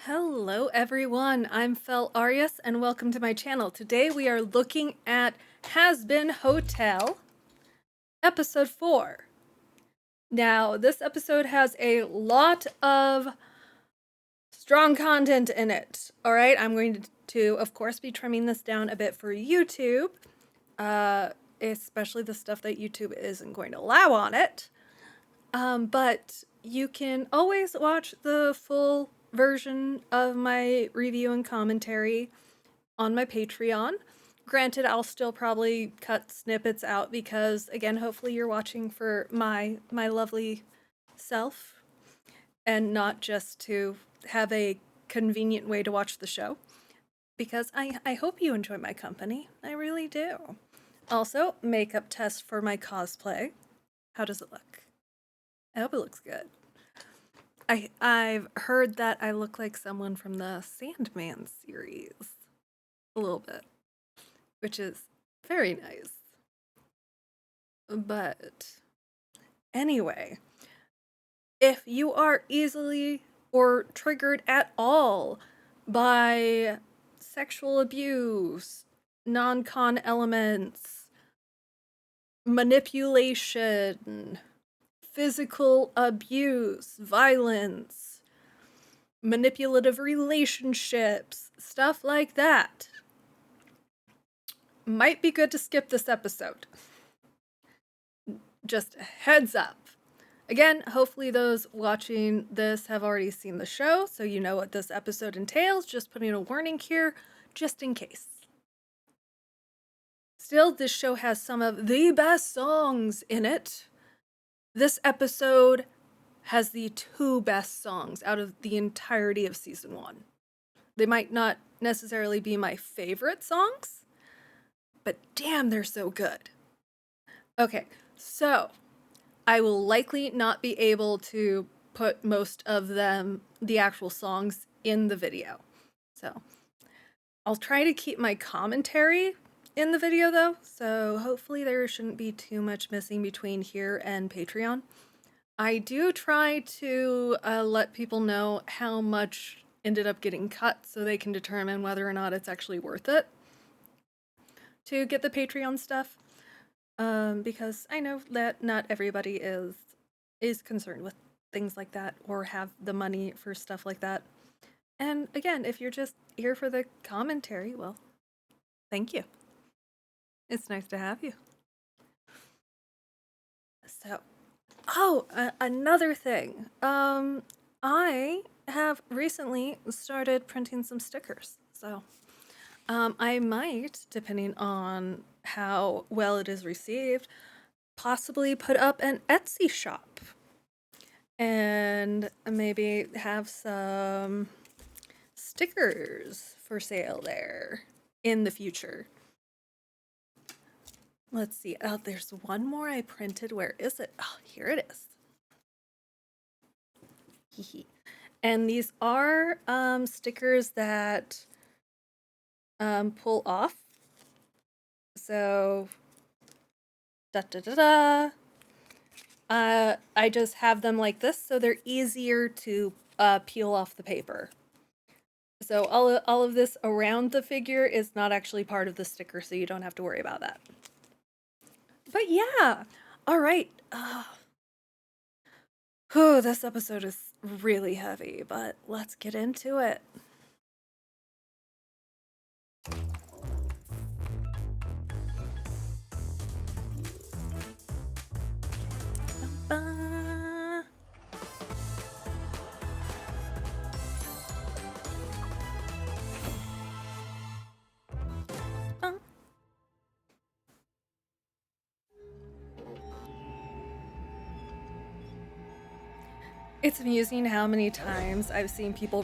Hello everyone, I'm Fel Arias and welcome to my channel. Today we are looking at Hazbin Hotel, episode 4. Now, this episode has a lot of strong content in it. Alright, I'm going to, of course, be trimming this down a bit for YouTube, especially the stuff that YouTube isn't going to allow on it. But you can always watch the full version of my review and commentary on my Patreon. Granted, I'll still probably cut snippets out because, again, hopefully you're watching for my lovely self and not just to have a convenient way to watch the show. Because I hope you enjoy my company. I really do. Also, makeup test for my cosplay. How does it look? I hope it looks good. I've heard that I look like someone from the Sandman series. A little bit. Which is very nice. But anyway, if you are easily or triggered at all by sexual abuse, non-con elements, manipulation, physical abuse, violence, manipulative relationships, stuff like that, might be good to skip this episode. Just heads up. Again, hopefully those watching this have already seen the show, so you know what this episode entails. Just putting a warning here, just in case. Still, this show has some of the best songs in it. This episode has the 2 best songs out of the entirety of season 1. They might not necessarily be my favorite songs, but damn, they're so good. Okay, so I will likely not be able to put most of them, the actual songs, in the video. So I'll try to keep my commentary in the video though, so hopefully there shouldn't be too much missing between here and Patreon. I do try to let people know how much ended up getting cut so they can determine whether or not it's actually worth it to get the Patreon stuff. Because I know that not everybody is concerned with things like that or have the money for stuff like that. And again, if you're just here for the commentary, well, thank you. It's nice to have you. So, another thing. I have recently started printing some stickers. So, I might, depending on how well it is received, possibly put up an Etsy shop and maybe have some stickers for sale there in the future. Let's see. Oh, there's one more I printed. Where is it? Oh, here it is. And these are stickers that pull off. So, da da da da. I just have them like this, so they're easier to peel off the paper. So all of this around the figure is not actually part of the sticker, so you don't have to worry about that. But yeah, all right. This episode is really heavy, but let's get into it. It's amusing how many times I've seen people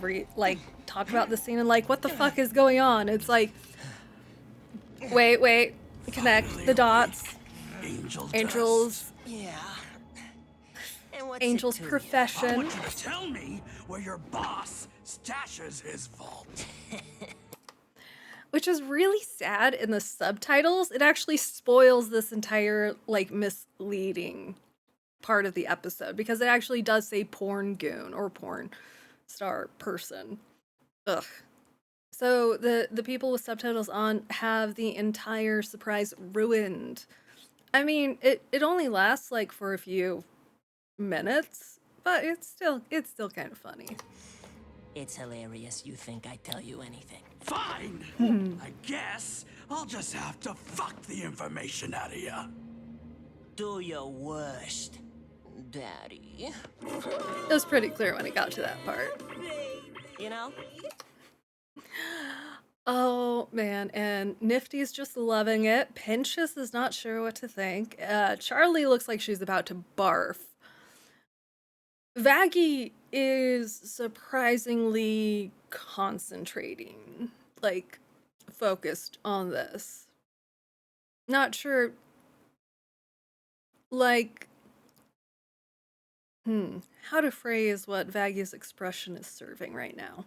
talk about the scene and like, what the fuck is going on? It's like, wait, connect the dots. Angels. Yeah. And what's Angel's it to profession. I want you to tell me where your boss stashes his vault. Which is really sad in the subtitles. It actually spoils this entire, misleading part of the episode because it actually does say porn goon or porn star person. Ugh. So the people with subtitles on have the entire surprise ruined. I mean, it only lasts like for a few minutes, but it's still kind of funny. It's hilarious you think I'd tell you anything. Fine. I guess I'll just have to fuck the information out of you. Do your worst, Daddy. It was pretty clear when it got to that part. You know? Oh man, and Nifty's just loving it. Pinchus is not sure what to think. Charlie looks like she's about to barf. Vaggie is surprisingly concentrating, like focused on this. Not sure, like, how to phrase what Vaggie's expression is serving right now.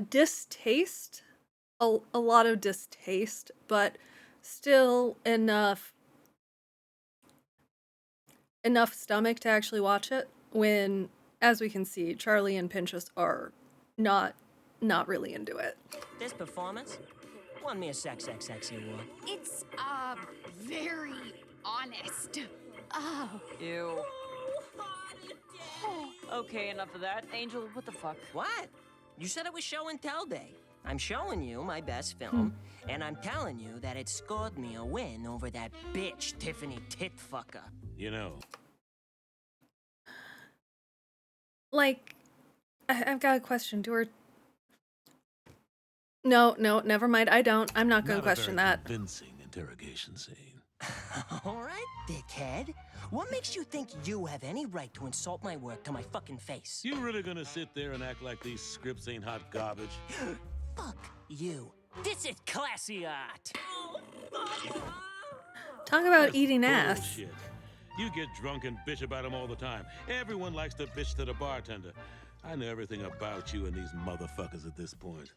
Distaste, a lot of distaste, but still enough stomach to actually watch it when, as we can see, Charlie and Pinchus are not really into it. This performance won me a sexy award. It's, very honest. Oh. Ew. Okay, enough of that. Angel, what the fuck? What? You said it was show and tell day. I'm showing you my best film, and I'm telling you that it scored me a win over that bitch Tiffany Titfucker. You know. Like, I've got a question. No, never mind. I don't. I'm not going to question that. Convincing interrogation scene. All right, dickhead. What makes you think you have any right to insult my work to my fucking face? You really gonna sit there and act like these scripts ain't hot garbage? Fuck you. This is classy art. Talk about eating ass. Bullshit. You get drunk and bitch about them all the time. Everyone likes to bitch to the bartender. I know everything about you and these motherfuckers at this point.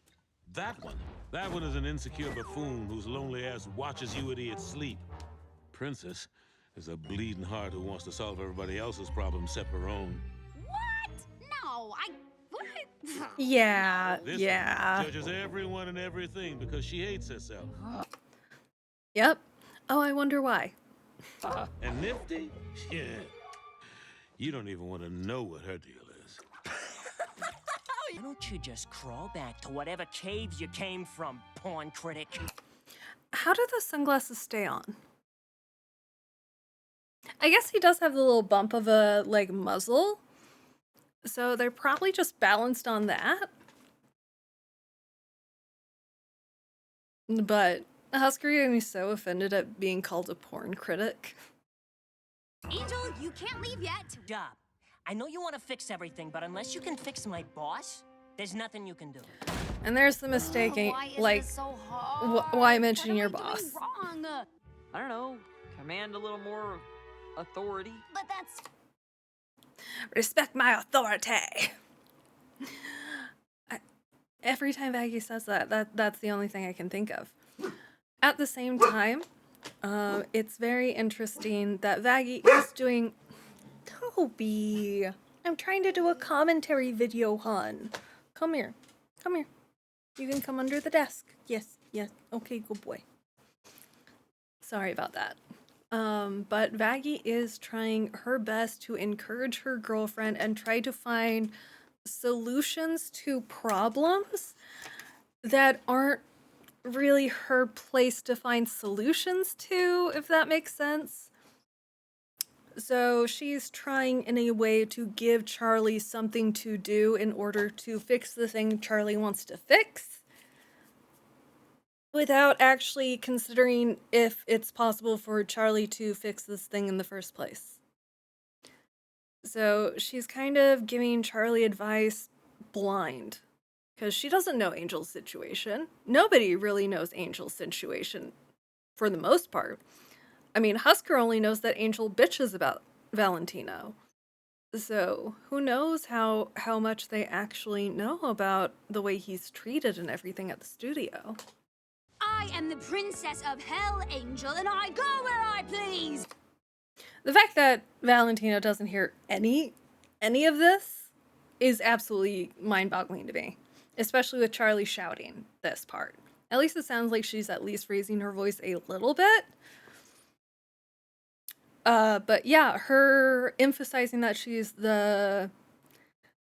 That one is an insecure buffoon whose lonely ass watches you idiots sleep. Princess is a bleeding heart who wants to solve everybody else's problems except her own. What? No, what? Yeah, This yeah. one judges everyone and everything because she hates herself. Yep. Oh, I wonder why. And Nifty? Yeah. You don't even want to know what her deal is. Why don't you just crawl back to whatever caves you came from, porn critic? How do the sunglasses stay on? I guess he does have the little bump of a, like, muzzle. So they're probably just balanced on that. But Husker is so offended at being called a porn critic. Angel, you can't leave yet. Stop. I know you want to fix everything, but unless you can fix my boss, there's nothing you can do. And there's the mistake, Why is like, this so hard? why mention What am your I doing boss? wrong? I don't know. Command a little more authority. But that's Respect my authority. Every time Vaggie says that's the only thing I can think of. At the same time, it's very interesting that Vaggie is doing... Toby, I'm trying to do a commentary video, hon. Come here. Come here. You can come under the desk. Yes. Okay, good boy. Sorry about that. But Vaggie is trying her best to encourage her girlfriend and try to find solutions to problems that aren't really her place to find solutions to, if that makes sense. So she's trying in a way to give Charlie something to do in order to fix the thing Charlie wants to fix, without actually considering if it's possible for Charlie to fix this thing in the first place. So she's kind of giving Charlie advice blind, because she doesn't know Angel's situation. Nobody really knows Angel's situation for the most part. I mean, Husker only knows that Angel bitches about Valentino. So who knows how much they actually know about the way he's treated and everything at the studio. I am the princess of Hell, Angel, and I go where I please. The fact that Valentino doesn't hear any of this is absolutely mind-boggling to me. especially with Charlie shouting this part. At least it sounds like she's at least raising her voice a little bit. But yeah, her emphasizing that she's the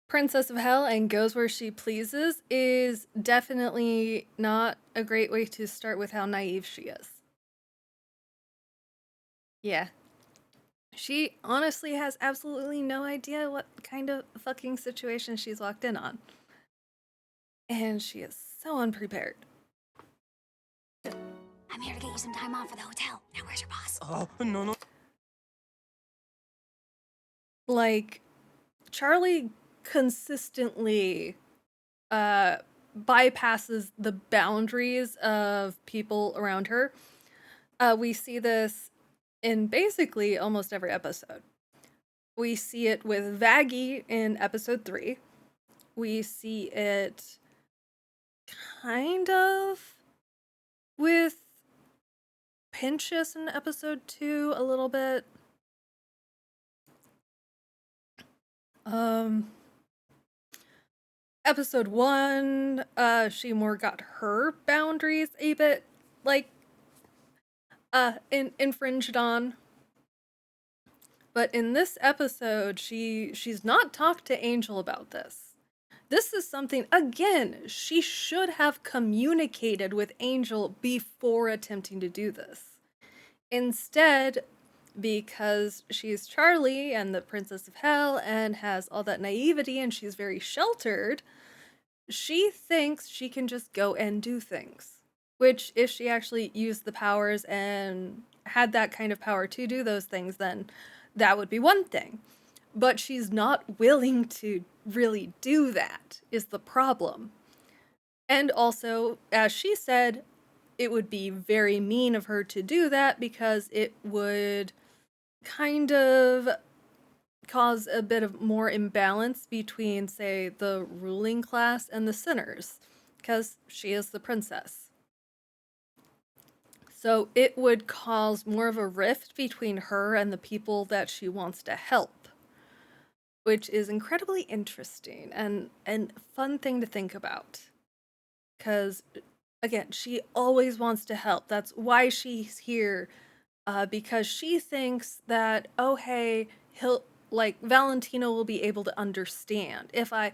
princess of hell and goes where she pleases is definitely not a great way to start with how naive she is. Yeah. She honestly has absolutely no idea what kind of fucking situation she's walked in on. And she is so unprepared. I'm here to get you some time off for the hotel. Now, where's your boss? Oh, no. Like, Charlie consistently bypasses the boundaries of people around her. We see this in basically almost every episode. We see it with Vaggie in episode 3. We see it kind of with Pinchas in episode 2 a little bit. Episode 1, she more got her boundaries a bit, like, infringed on. But in this episode, she's not talked to Angel about this. This is something, again, she should have communicated with Angel before attempting to do this. Instead, because she's Charlie and the Princess of Hell and has all that naivety and she's very sheltered, she thinks she can just go and do things. Which, if she actually used the powers and had that kind of power to do those things, then that would be one thing. But she's not willing to really do that, is the problem. And also, as she said, it would be very mean of her to do that because it would kind of cause a bit of more imbalance between, say, the ruling class and the sinners, because she is the princess. So it would cause more of a rift between her and the people that she wants to help, which is incredibly interesting and fun thing to think about. Because, again, she always wants to help. That's why she's here, because she thinks that, oh, hey, Valentino will be able to understand. If I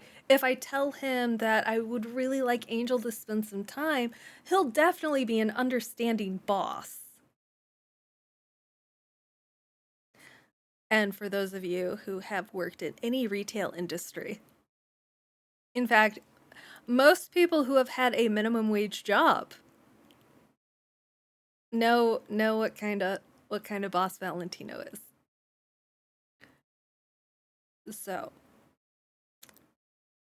tell him that I would really like Angel to spend some time, he'll definitely be an understanding boss. And for those of you who have worked in any retail industry, in fact, most people who have had a minimum wage job know what kind of boss Valentino is. So,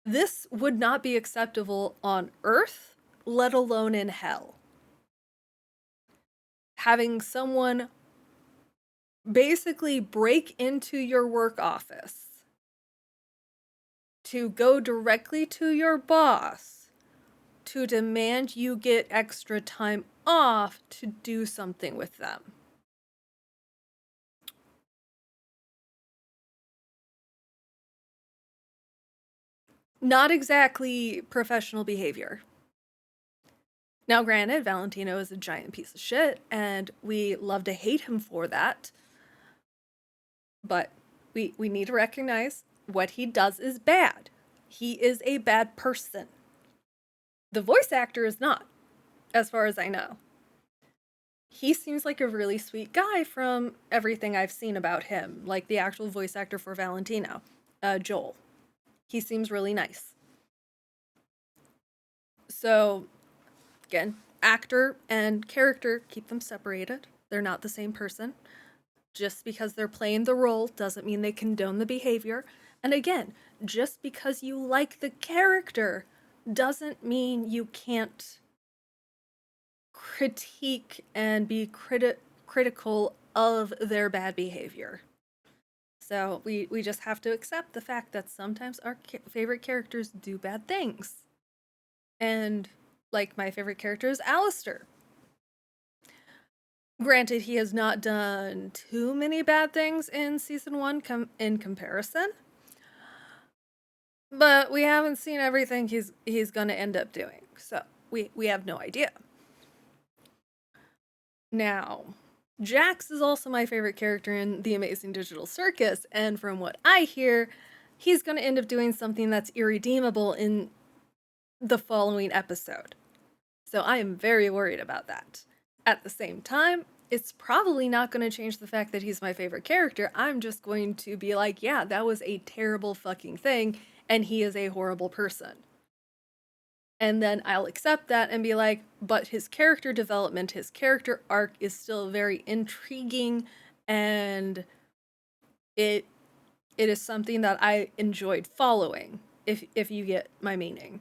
this would not be acceptable on Earth, let alone in hell. Having someone basically break into your work office to go directly to your boss to demand you get extra time off to do something with them. Not exactly professional behavior. Now, granted, Valentino is a giant piece of shit, and we love to hate him for that. But we need to recognize what he does is bad. He is a bad person. The voice actor is not, as far as I know. He seems like a really sweet guy from everything I've seen about him, like the actual voice actor for Valentino, Joel. He seems really nice. So, again, actor and character, keep them separated. They're not the same person. Just because they're playing the role doesn't mean they condone the behavior. And again, just because you like the character doesn't mean you can't critique and be critical of their bad behavior. So we just have to accept the fact that sometimes our favorite characters do bad things. And, like, my favorite character is Alistair. Granted, he has not done too many bad things in season 1 in comparison. But we haven't seen everything he's gonna end up doing, so we have no idea. Now, Jax is also my favorite character in The Amazing Digital Circus, and from what I hear, he's gonna end up doing something that's irredeemable in the following episode. So I am very worried about that. At the same time, it's probably not going to change the fact that he's my favorite character. I'm just going to be like, yeah, that was a terrible fucking thing, and he is a horrible person. And then I'll accept that and be like, but his character development, his character arc is still very intriguing, and it is something that I enjoyed following, if you get my meaning.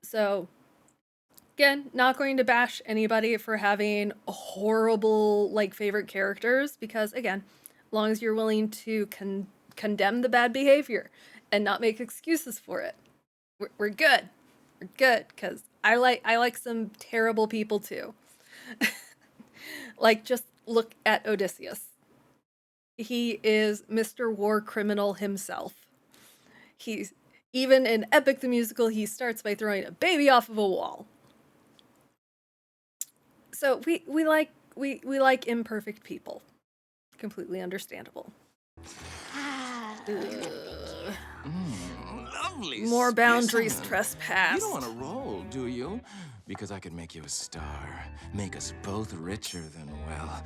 So, again, not going to bash anybody for having horrible, like, favorite characters, because, again, as long as you're willing to condemn the bad behavior and not make excuses for it, we're good. We're good, because I like some terrible people, too. Like, just look at Odysseus. He is Mr. War Criminal himself. He's, even in Epic the Musical, he starts by throwing a baby off of a wall. So we like imperfect people. Completely understandable. Lovely. More boundaries specimen. trespassed. You don't want to roll, do you? Because I could make you a star. Make us both richer than, well,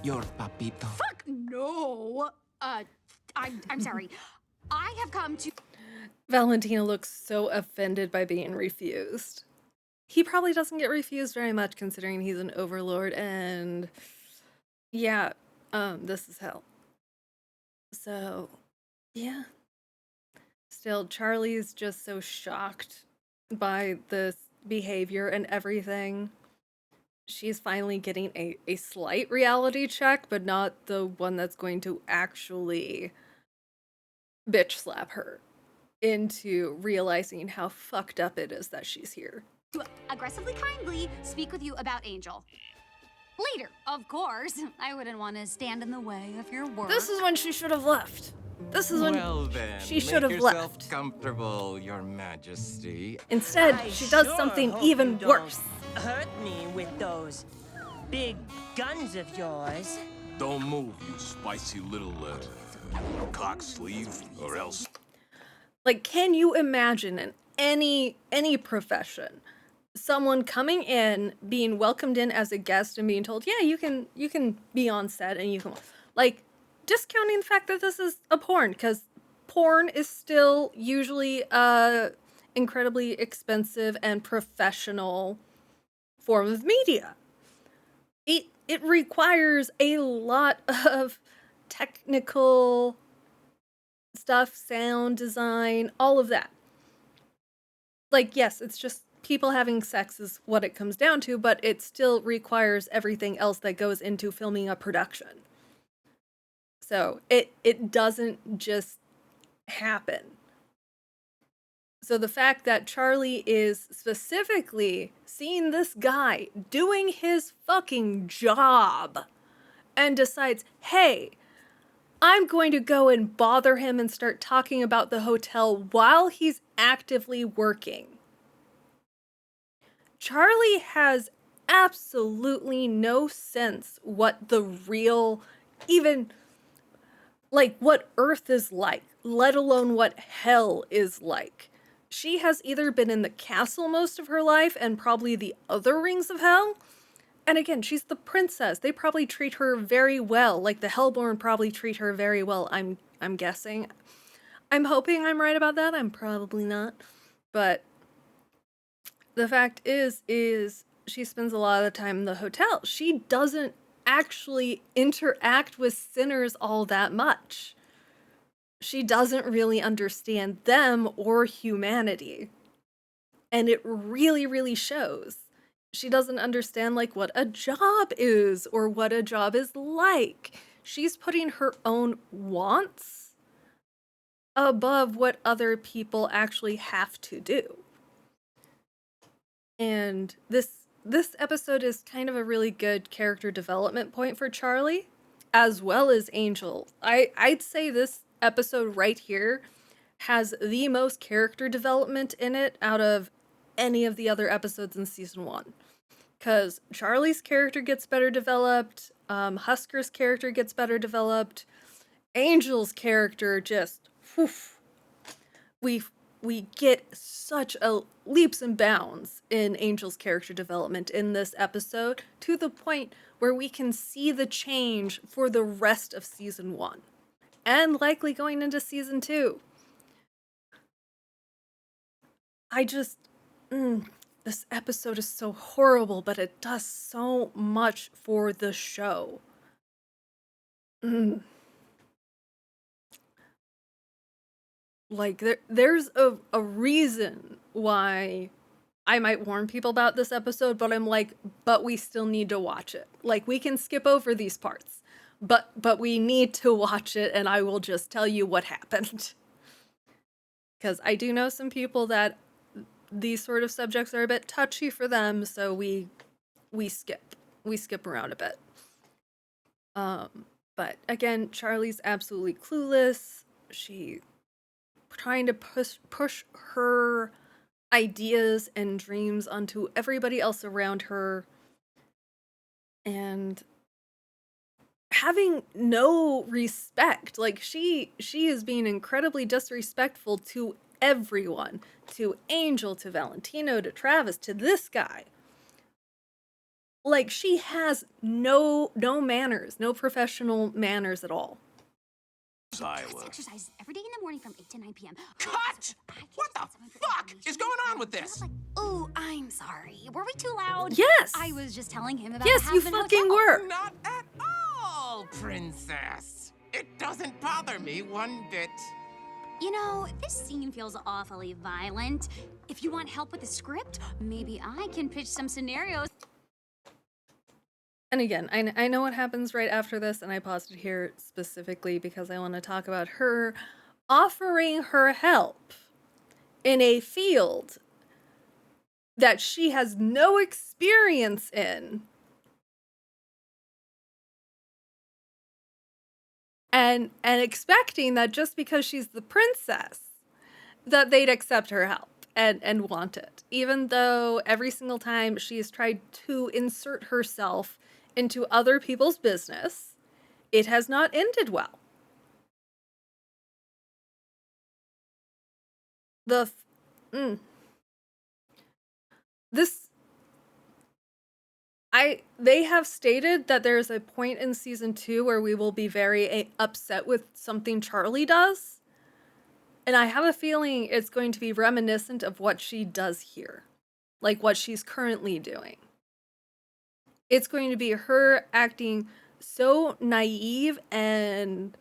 your papito. Fuck no. I'm sorry. I have come to. Valentina looks so offended by being refused. He probably doesn't get refused very much considering he's an overlord, and yeah, this is hell. So, yeah. Still, Charlie's just so shocked by this behavior and everything. She's finally getting a slight reality check, but not the one that's going to actually bitch slap her into realizing how fucked up it is that she's here. To aggressively kindly speak with you about Angel. Later, of course. I wouldn't want to stand in the way of your work. This is when she should have left. This is when Well then, she should have make yourself left. comfortable, Your Majesty. Instead, I she does sure something hope even you don't worse. Hurt me with those big guns of yours. Don't move, you spicy little cock sleeve, or else. Like, can you imagine in any profession, someone coming in, being welcomed in as a guest and being told, yeah, you can be on set and you can, like, discounting the fact that this is a porn, because porn is still usually a incredibly expensive and professional form of media. It requires a lot of technical stuff, sound design, all of that. Like, yes, it's just people having sex is what it comes down to, but it still requires everything else that goes into filming a production. So it doesn't just happen. So the fact that Charlie is specifically seeing this guy doing his fucking job and decides, hey, I'm going to go and bother him and start talking about the hotel while he's actively working. Charlie has absolutely no sense what the real, even, like, what Earth is like, let alone what hell is like. She has either been in the castle most of her life and probably the other rings of hell. And again, she's the princess. They probably treat her very well. Like, the Hellborn probably treat her very well, I'm guessing. I'm hoping I'm right about that. I'm probably not. But the fact is she spends a lot of the time in the hotel. She doesn't actually interact with sinners all that much. She doesn't really understand them or humanity. And it really, really shows. She doesn't understand, like, what a job is or what a job is like. She's putting her own wants above what other people actually have to do. And this episode is kind of a really good character development point for Charlie, as well as Angel. I'd say this episode right here has the most character development in it out of any of the other episodes in season 1. Because Charlie's character gets better developed, Husker's character gets better developed, Angel's character just, whew, we get such a leaps and bounds in Angel's character development in this episode, to the point where we can see the change for the rest of season 1 and likely going into season 2. This episode is so horrible, but it does so much for the show. Like, there's a reason why I might warn people about this episode, but I'm like, but we still need to watch it. Like, we can skip over these parts, but we need to watch it, and I will just tell you what happened. Because I do know some people that these sort of subjects are a bit touchy for them, so we skip around a bit. But again, Charlie's absolutely clueless. She trying to push her ideas and dreams onto everybody else around her, and having no respect. Like, she is being incredibly disrespectful to everyone, to Angel, to Valentino, to Travis, to this guy. Like, she has no manners, no professional manners at all. Iowa. Exercise every day in the morning from 8 to 9 p.m. Cut! What the fuck is going on with this? Oh, I'm sorry. Were we too loud? Yes! I was just telling him about Yes, the you Hazbin fucking Hotel. were! Not at all, princess. It doesn't bother me one bit. You know, this scene feels awfully violent. If you want help with the script, maybe I can pitch some scenarios. And again, I know what happens right after this, and I paused it here specifically because I want to talk about her offering her help in a field that she has no experience in. And expecting that just because she's the princess, that they'd accept her help and want it. Even though every single time she has tried to insert herself into other people's business, it has not ended well. They have stated that there's a point in season 2 where we will be very upset with something Charlie does. And I have a feeling it's going to be reminiscent of what she does here. Like what she's currently doing. It's going to be her acting so naive and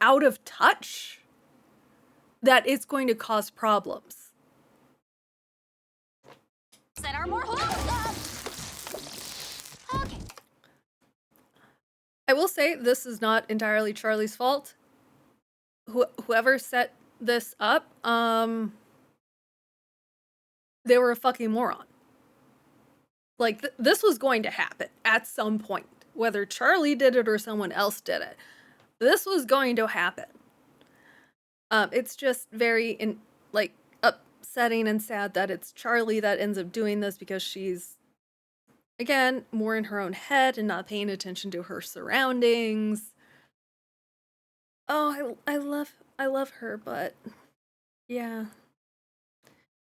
out of touch that it's going to cause problems. That are more okay. I will say this is not entirely Charlie's fault. Whoever set this up, they were a fucking moron. Like, this was going to happen at some point. Whether Charlie did it or someone else did it. This was going to happen. It's just very, upsetting and sad that it's Charlie that ends up doing this because she's, again, more in her own head and not paying attention to her surroundings. Oh, I love her, but yeah.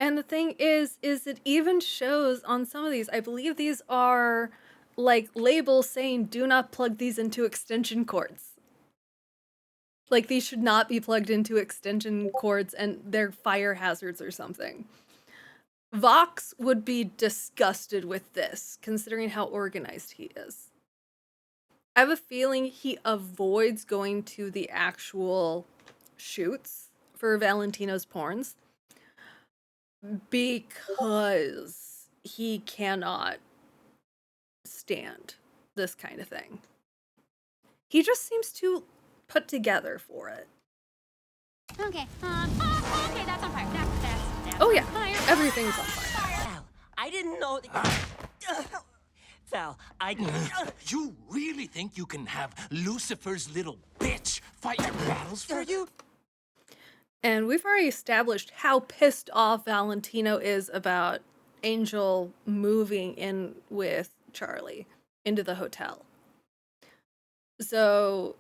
And the thing is it even shows on some of these, I believe these are like labels saying do not plug these into extension cords. Like, these should not be plugged into extension cords and they're fire hazards or something. Vox would be disgusted with this, considering how organized he is. I have a feeling he avoids going to the actual shoots for Valentino's porns because he cannot stand this kind of thing. He just seems too put together for it. Okay. Okay, that's on fire. That's Oh yeah, on fire. everything's on fire. Val, I didn't know Val, You really think you can have Lucifer's little bitch fight your battles for you? And we've already established how pissed off Valentino is about Angel moving in with Charlie into the hotel. So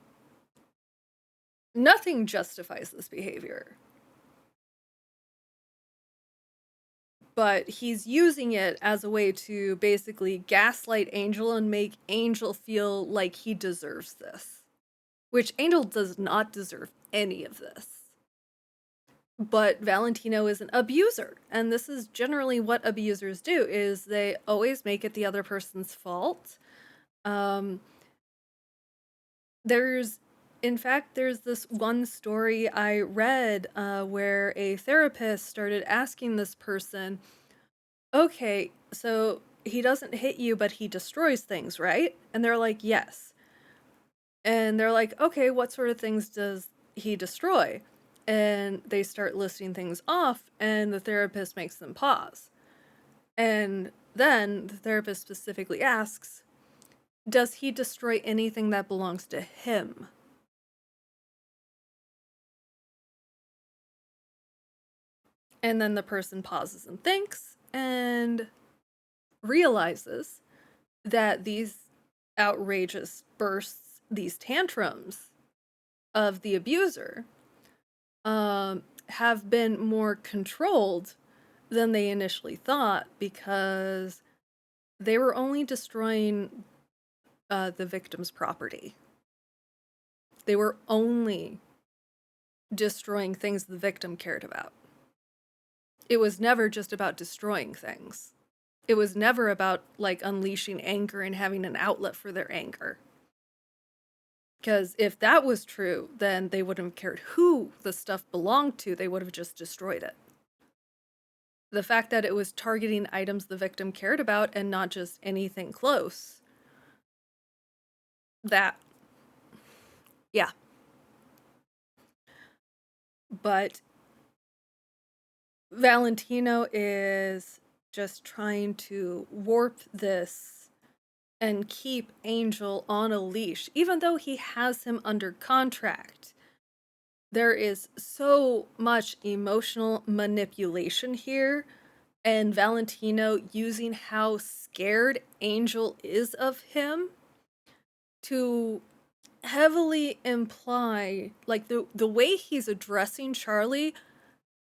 nothing justifies this behavior. But he's using it as a way to basically gaslight Angel and make Angel feel like he deserves this. Which Angel does not deserve any of this. But Valentino is an abuser, and this is generally what abusers do, is they always make it the other person's fault. There's this one story I read where a therapist started asking this person, okay, so he doesn't hit you, but he destroys things, right? And they're like, yes. And they're like, okay, what sort of things does he destroy? And they start listing things off, and the therapist makes them pause. And then the therapist specifically asks, does he destroy anything that belongs to him? And then the person pauses and thinks and realizes that these outrageous bursts, these tantrums of the abuser, have been more controlled than they initially thought, because they were only destroying the victim's property. They were only destroying things the victim cared about. It was never just about destroying things. It was never about, like, unleashing anger and having an outlet for their anger. Because if that was true, then they wouldn't have cared who the stuff belonged to, they would have just destroyed it. The fact that it was targeting items the victim cared about and not just anything close, yeah. But Valentino is just trying to warp this and keep Angel on a leash, even though he has him under contract. There is so much emotional manipulation here, and Valentino using how scared Angel is of him to heavily imply, like, the way he's addressing Charlie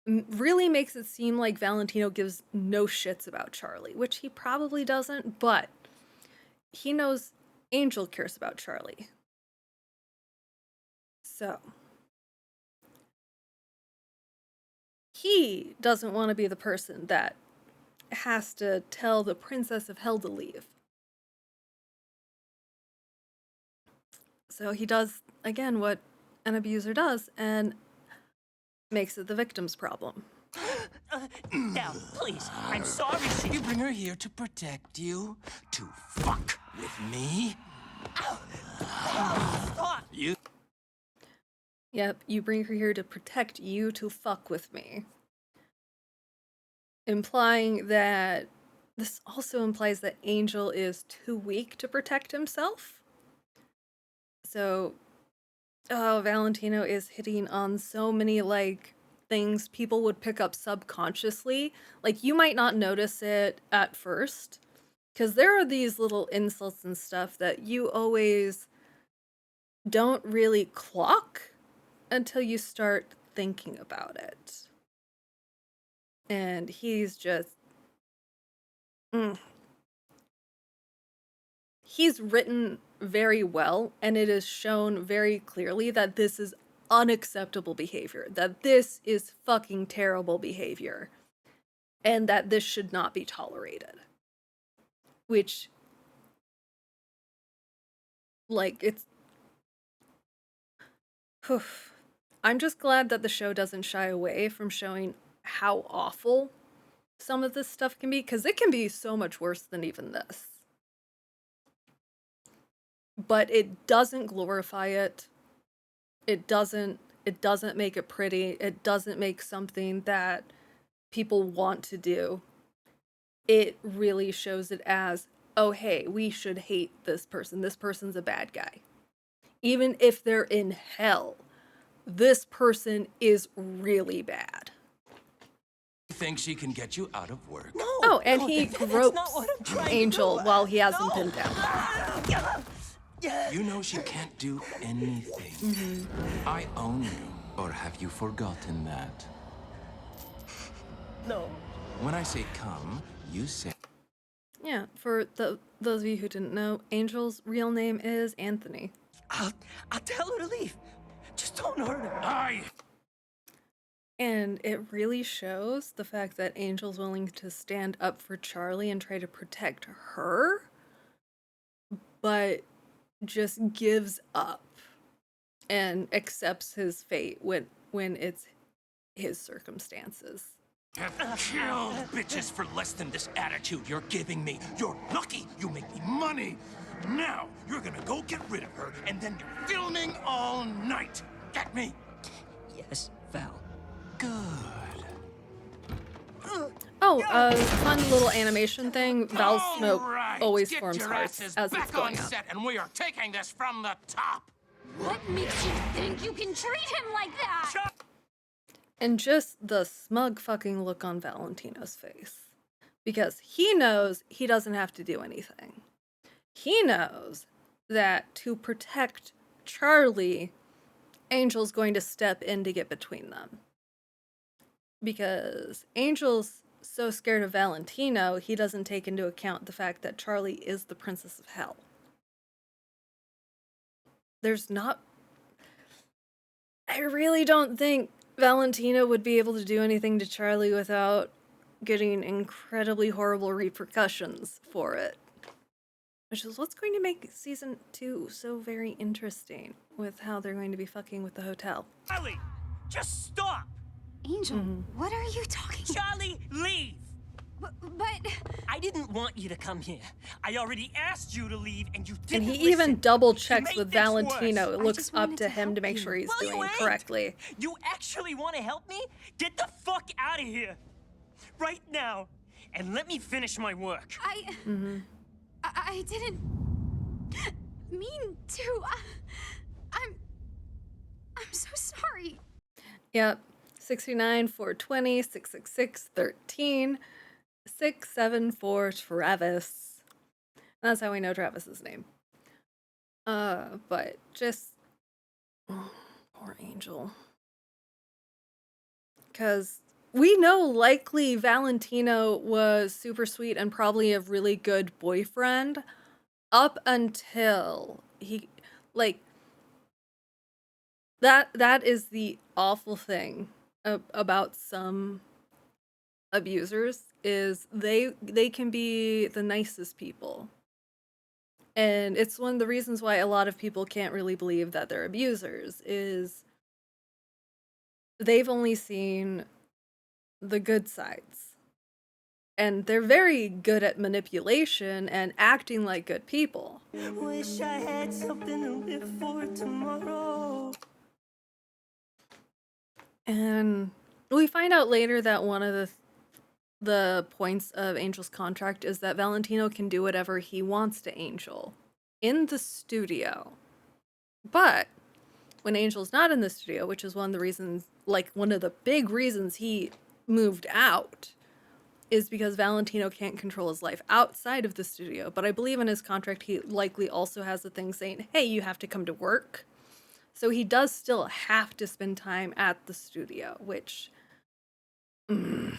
really makes it seem like Valentino gives no shits about Charlie, which he probably doesn't, but he knows Angel cares about Charlie. So he doesn't want to be the person that has to tell the Princess of Hell to leave. So he does, again, what an abuser does, and makes it the victim's problem. Now, please, I'm sorry You bring her here to protect you? To fuck with me? You... Yep, you bring her here to protect you, to fuck with me. Implying that this also implies that Angel is too weak to protect himself. So, Valentino is hitting on so many, like, things people would pick up subconsciously. Like, you might not notice it at first, because there are these little insults and stuff that you always don't really clock until you start thinking about it. And he's just... He's written very well, and it is shown very clearly that this is unacceptable behavior, that this is fucking terrible behavior, and that this should not be tolerated. Which, like, it's... I'm just glad that the show doesn't shy away from showing how awful some of this stuff can be, because it can be so much worse than even this. But it doesn't glorify it. It doesn't make it pretty. It doesn't make something that people want to do. It really shows it as, oh hey, we should hate this person. This person's a bad guy. Even if they're in hell, this person is really bad. Think she can get you out of work? No. Oh, and no, he that's not gropes what I'm trying to Angel do. while he has him No. pinned down. You know she can't do anything. I own you. Or have you forgotten that? No. When I say come, you say... Yeah, for those of you who didn't know, Angel's real name is Anthony. I'll tell her to leave. Just don't hurt her. And it really shows the fact that Angel's willing to stand up for Charlie and try to protect her, but just gives up and accepts his fate when it's his circumstances. Have killed bitches for less than this attitude you're giving me. You're lucky you make me money. Now you're gonna go get rid of her, and then you're filming all night. Get me? Yes, Val. Good. Oh, fun little animation thing. Val's smoke All right, always get forms your hearts asses as it's back going on up. set, and we are taking this from the top. What makes you think you can treat him like that? And just the smug fucking look on Valentino's face. Because he knows he doesn't have to do anything. He knows that to protect Charlie, Angel's going to step in to get between them. Because Angel's so scared of Valentino, he doesn't take into account the fact that Charlie is the Princess of Hell. I really don't think Valentino would be able to do anything to Charlie without getting incredibly horrible repercussions for it. Which is what's going to make season 2 so very interesting with how they're going to be fucking with the hotel. Charlie, just stop. Angel, what are you talking about? Charlie, leave. But I didn't want you to come here. I already asked you to leave, and you And didn't he even listen. double You checks made with things Valentino. worse. It I looks just up wanted to to him to help make you. sure he's Well, you doing it ain't. correctly. You actually want to help me? Get the fuck out of here. Right now. And let me finish my work. I didn't mean to. I'm so sorry. Yep. 69, 420, 666, 13, 674, Travis. That's how we know Travis's name. But just... poor Angel. Because we know likely Valentino was super sweet and probably a really good boyfriend up until he... Like... That is the awful thing about some abusers, is they can be the nicest people. And it's one of the reasons why a lot of people can't really believe that they're abusers, is they've only seen the good sides. And they're very good at manipulation and acting like good people. Wish I had something to live for tomorrow. And we find out later that one of the points of Angel's contract is that Valentino can do whatever he wants to Angel in the studio. But when Angel's not in the studio, which is one of the reasons, like one of the big reasons he moved out, is because Valentino can't control his life outside of the studio. But I believe in his contract he likely also has the thing saying, hey, you have to come to work. So he does still have to spend time at the studio, which... Again,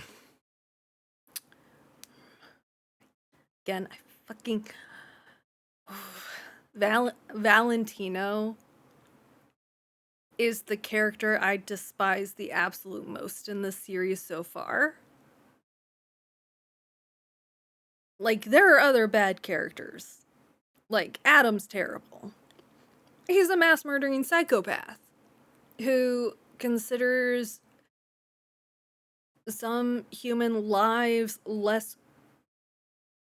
I fucking... Valentino is the character I despise the absolute most in this series so far. Like, there are other bad characters. Like, Adam's terrible. He's a mass murdering psychopath who considers some human lives less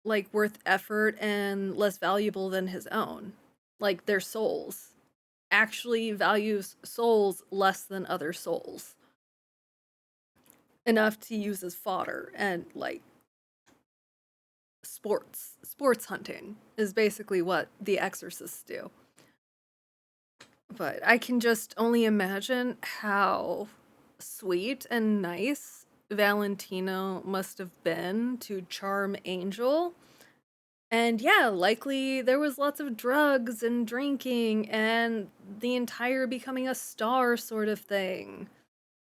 like worth effort and less valuable than his own. Like their souls. Actually values souls less than other souls. Enough to use as fodder, and like sports hunting is basically what the exorcists do. But I can just only imagine how sweet and nice Valentino must have been to charm Angel. And yeah, likely there was lots of drugs and drinking and the entire becoming a star sort of thing.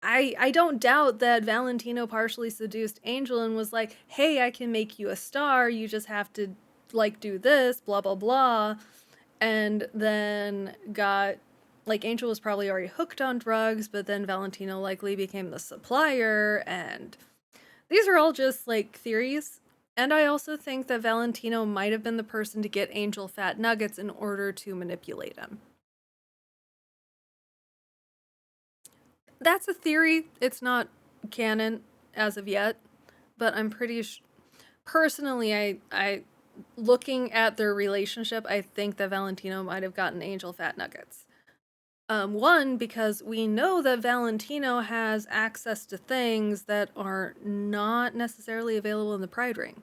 I don't doubt that Valentino partially seduced Angel and was like, "Hey, I can make you a star. You just have to like do this, blah blah blah." And then got like Angel was probably already hooked on drugs, but then Valentino likely became the supplier, and these are all just like theories. And I also think that Valentino might have been the person to get Angel fat nuggets in order to manipulate him. That's a theory. It's not canon as of yet, but I'm pretty personally, I looking at their relationship, I think that Valentino might have gotten Angel fat nuggets. One, because we know that Valentino has access to things that are not necessarily available in the Pride Ring.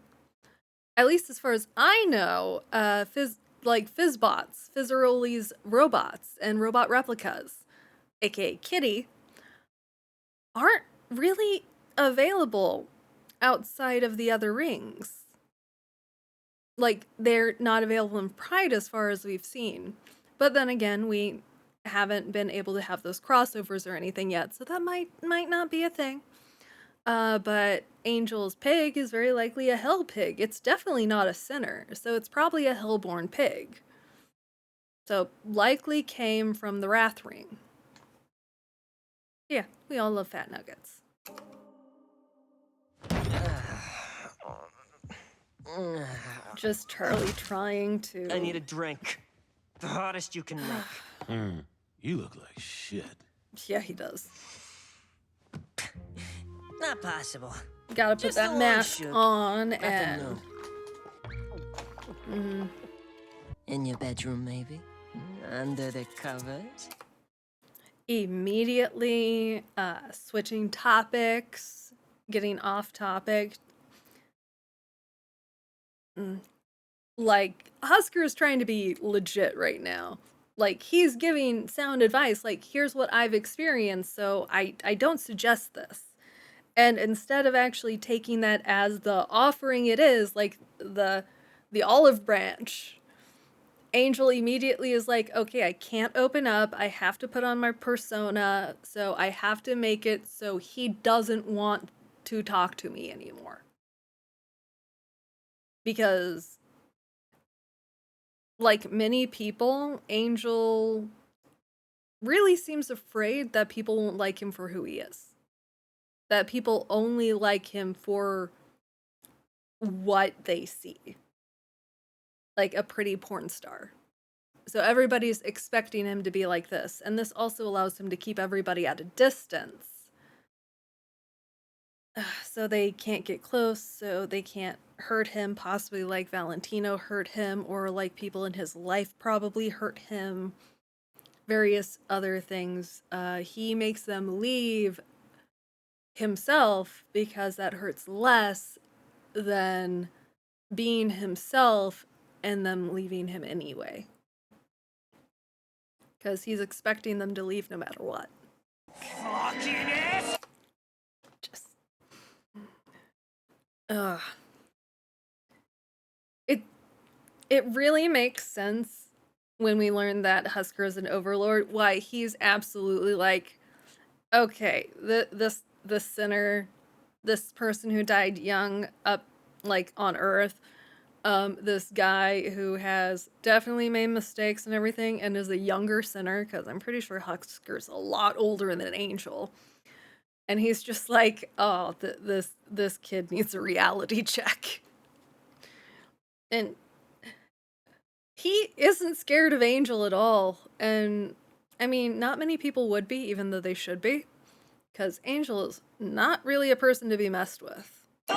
At least as far as I know, Fizzbots, Fizzeroli's robots and robot replicas, aka Kitty, aren't really available outside of the other rings. Like, they're not available in Pride as far as we've seen. But then again, we haven't been able to have those crossovers or anything yet, so that might not be a thing. But Angel's pig is very likely a hell pig. It's definitely not a sinner, so it's probably a hellborn pig. So likely came from the Wrath Ring. Yeah, we all love fat nuggets. Just Charlie trying to... I need a drink. The hottest you can make. You look like shit. Yeah, he does. Not possible. Gotta put Just that a little mask shook. on Nothing and... new. In your bedroom, maybe? Under the covers? Immediately switching topics, getting off topic. Like, Husker is trying to be legit right now. Like, he's giving sound advice, like, here's what I've experienced, so I don't suggest this. And instead of actually taking that as the offering it is, like the olive branch, Angel immediately is like, okay, I can't open up. I have to put on my persona, so I have to make it so he doesn't want to talk to me anymore. Because, like many people, Angel really seems afraid that people won't like him for who he is. That people only like him for what they see. Like a pretty porn star. So everybody's expecting him to be like this. And this also allows him to keep everybody at a distance. So they can't get close, so they can't hurt him, possibly like Valentino hurt him, or like people in his life probably hurt him. Various other things. He makes them leave himself because that hurts less than being himself and them leaving him anyway. Because he's expecting them to leave no matter what. Fucking ass! Just... It really makes sense when we learn that Husker is an overlord, why he's absolutely like, okay, this sinner, this person who died young up like on Earth, this guy who has definitely made mistakes and everything and is a younger sinner, because I'm pretty sure Husker's a lot older than Angel. And he's just like, oh, this kid needs a reality check. And he isn't scared of Angel at all. And I mean, not many people would be, even though they should be. Because Angel is not really a person to be messed with. You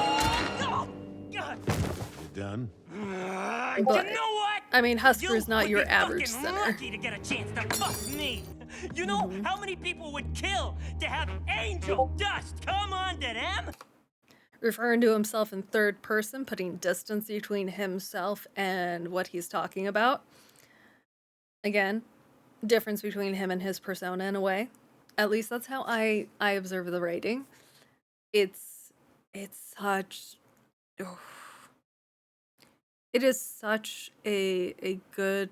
done? You know But, what? I mean, Husker's You not would your be average fucking sinner. lucky to get a chance to fuck me. You know how many people would kill to have angel dust come onto them? Referring to himself in third person, putting distance between himself and what he's talking about. Again, difference between him and his persona in a way. At least that's how I observe the writing. It's such oh, it is such a good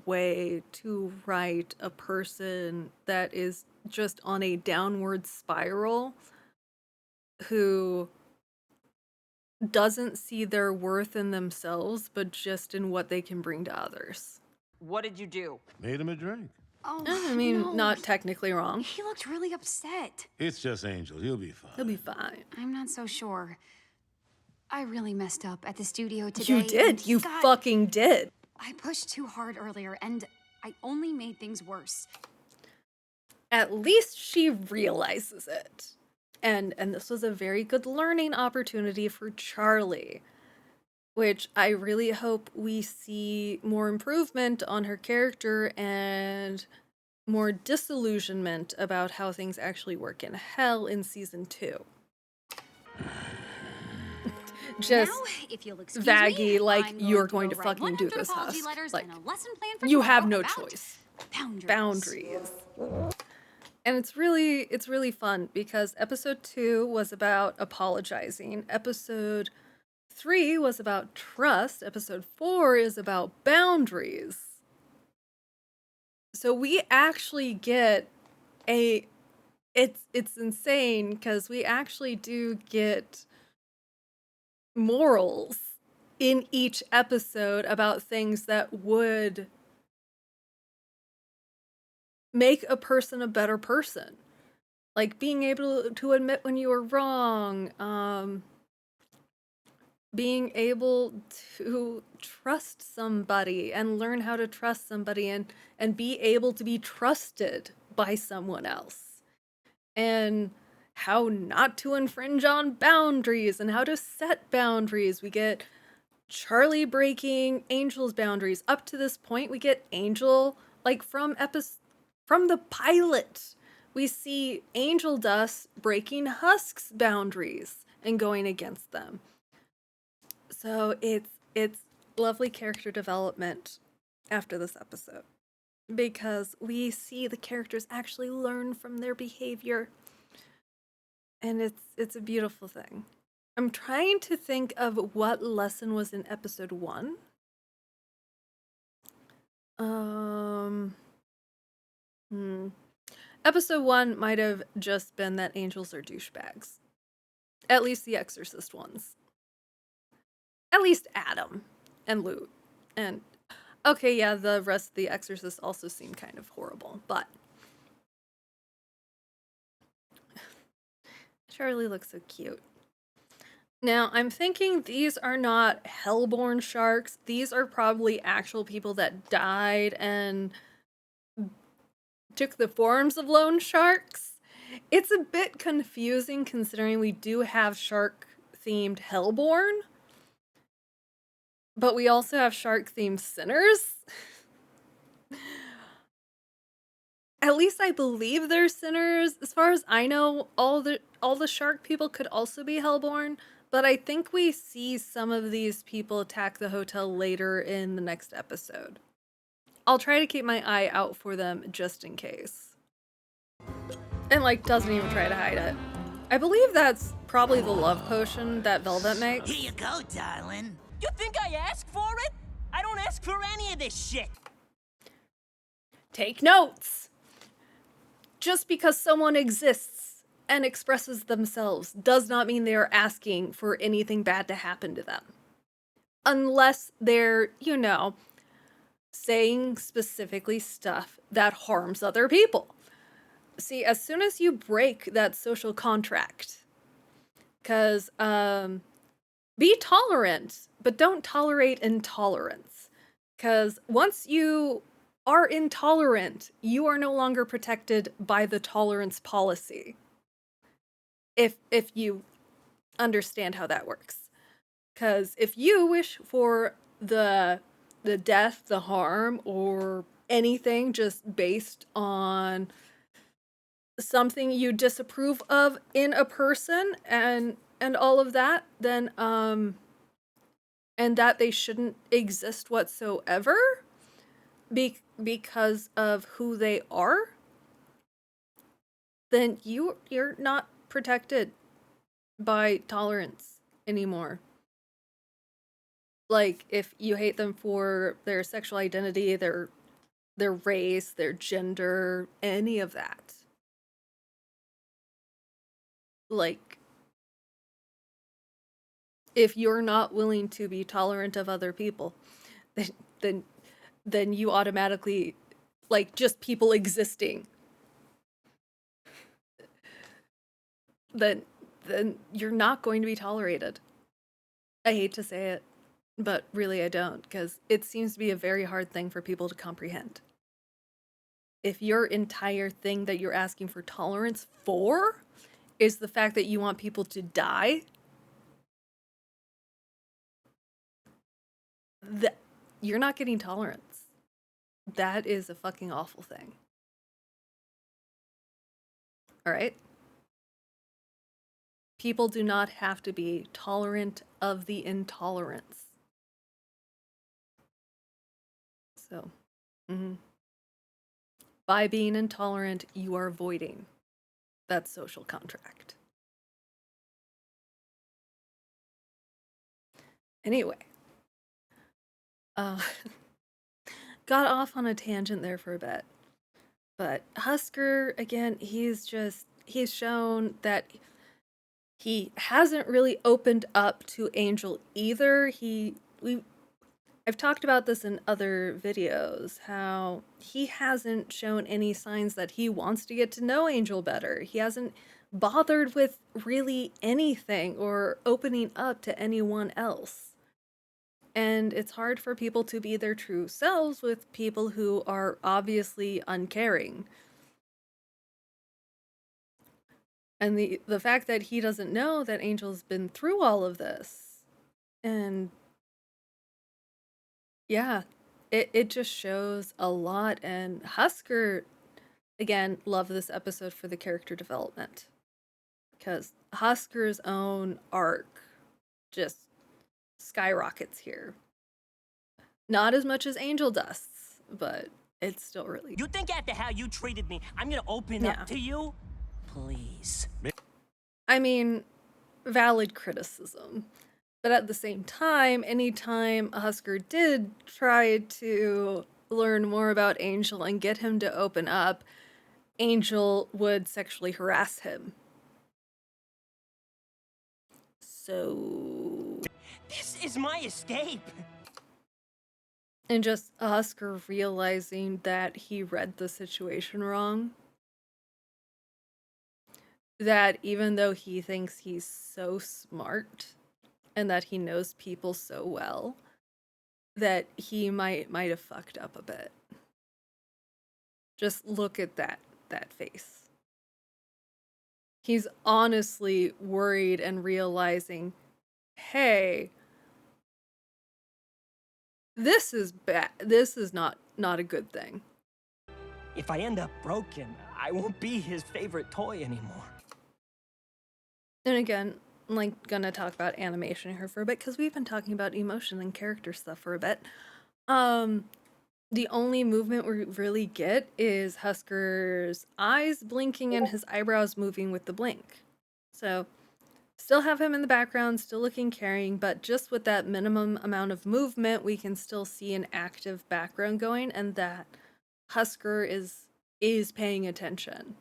way to write a person that is just on a downward spiral, who doesn't see their worth in themselves, but just in what they can bring to others. What did you do? Made him a drink. Oh, I mean, no. not technically wrong. He looked really upset. It's just Angel. He'll be fine. He'll be fine. I'm not so sure. I really messed up at the studio today. You and did. he You got- fucking did. I pushed too hard earlier, and I only made things worse. At least she realizes it. And this was a very good learning opportunity for Charlie, which I really hope we see more improvement on her character and more disillusionment about how things actually work in hell in season 2. Just now, if you'll excuse vaggy, me, like, I'm you're going going to write fucking do 100 this, apology Husk. letters Like, and a lesson plan for you have tomorrow no about choice. Boundaries. And it's really fun because episode 2 was about apologizing. Episode 3 was about trust. Episode 4 is about boundaries. So we actually get it's insane because we actually do get morals in each episode about things that would make a person a better person. Like being able to admit when you were wrong, being able to trust somebody and learn how to trust somebody and be able to be trusted by someone else. And how not to infringe on boundaries and how to set boundaries. We get Charlie breaking Angel's boundaries. Up to this point, we get Angel, like from the pilot, we see Angel Dust breaking Husk's boundaries and going against them. So it's lovely character development after this episode, because we see the characters actually learn from their behavior, and it's a beautiful thing. I'm trying to think of what lesson was in episode 1. Episode 1 might have just been that angels are douchebags. At least the Exorcist ones. At least Adam and Lute. And okay, yeah, the rest of the Exorcists also seem kind of horrible, but Charlie looks so cute. Now, I'm thinking these are not hellborn sharks. These are probably actual people that died and took the forms of loan sharks. It's a bit confusing considering we do have shark-themed Hellborn, but we also have shark-themed sinners. At least I believe they're sinners. As far as I know, all the shark people could also be Hellborn, but I think we see some of these people attack the hotel later in the next episode. I'll try to keep my eye out for them just in case. And, like, doesn't even try to hide it. I believe that's probably the love potion that Velvet makes. Here you go, darling. You think I asked for it? I don't ask for any of this shit. Take notes! Just because someone exists and expresses themselves does not mean they are asking for anything bad to happen to them. Unless they're, saying specifically stuff that harms other people. See, as soon as you break that social contract, because be tolerant, but don't tolerate intolerance. Because once you are intolerant, you are no longer protected by the tolerance policy. If you understand how that works. Because if you wish for the death, the harm, or anything just based on something you disapprove of in a person and all of that, then and that they shouldn't exist whatsoever, because of who they are, then you're not protected by tolerance anymore. Like, if you hate them for their sexual identity, their race, their gender, any of that. Like, if you're not willing to be tolerant of other people, then you automatically, like, just people existing, then you're not going to be tolerated. I hate to say it, but really I don't, because it seems to be a very hard thing for people to comprehend. If your entire thing that you're asking for tolerance for is the fact that you want people to die, you're not getting tolerance. That is a fucking awful thing. All right? People do not have to be tolerant of the intolerance. So, by being intolerant, you are voiding that social contract. Anyway, got off on a tangent there for a bit. But Husker, again, he's shown that he hasn't really opened up to Angel either. I've talked about this in other videos, how he hasn't shown any signs that he wants to get to know Angel better. He hasn't bothered with really anything or opening up to anyone else. And it's hard for people to be their true selves with people who are obviously uncaring. And the fact that he doesn't know that Angel's been through all of this, and yeah, it just shows a lot. And Husker, again, love this episode for the character development, because Husker's own arc just skyrockets here. Not as much as Angel does, but it's still really... You think after how you treated me, I'm gonna open up to you? Please. I mean, valid criticism. But at the same time, anytime Husker did try to learn more about Angel and get him to open up, Angel would sexually harass him. So... This is my escape! And just Husker realizing that he read the situation wrong. That even though he thinks he's so smart and that he knows people so well, that he might have fucked up a bit. Just look at that face. He's honestly worried and realizing, hey, this is bad. This is not a good thing. If I end up broken, I won't be his favorite toy anymore. And again, I'm like gonna talk about animation here for a bit, because we've been talking about emotion and character stuff for a bit. The only movement we really get is Husker's eyes blinking and his eyebrows moving with the blink. So still have him in the background, still looking caring, but just with that minimum amount of movement, we can still see an active background going, and that Husker is paying attention.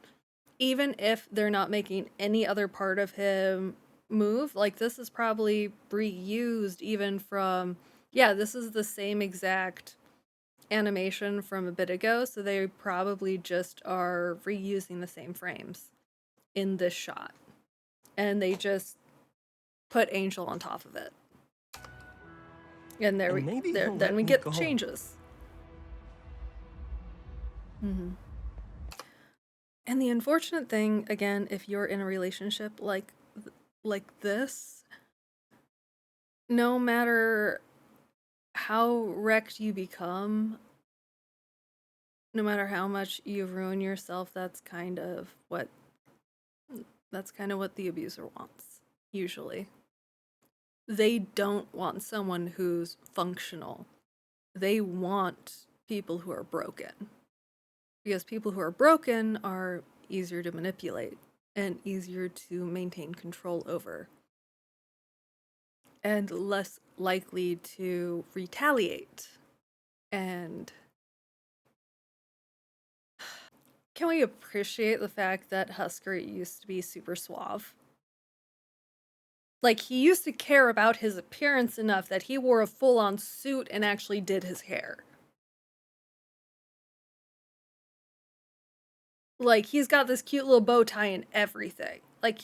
Even if they're not making any other part of him move, like this is probably reused even from, yeah, this is the same exact animation from a bit ago, so they probably just are reusing the same frames in this shot. And they just put Angel on top of it. And then we get the changes. And the unfortunate thing, again, if you're in a relationship like this, no matter how wrecked you become, no matter how much you ruin yourself, that's kind of what the abuser wants, usually. They don't want someone who's functional. They want people who are broken. Because people who are broken are easier to manipulate and easier to maintain control over, and less likely to retaliate. And can we appreciate the fact that Husker used to be super suave? Like, he used to care about his appearance enough that he wore a full-on suit and actually did his hair. Like, he's got this cute little bow tie and everything. Like,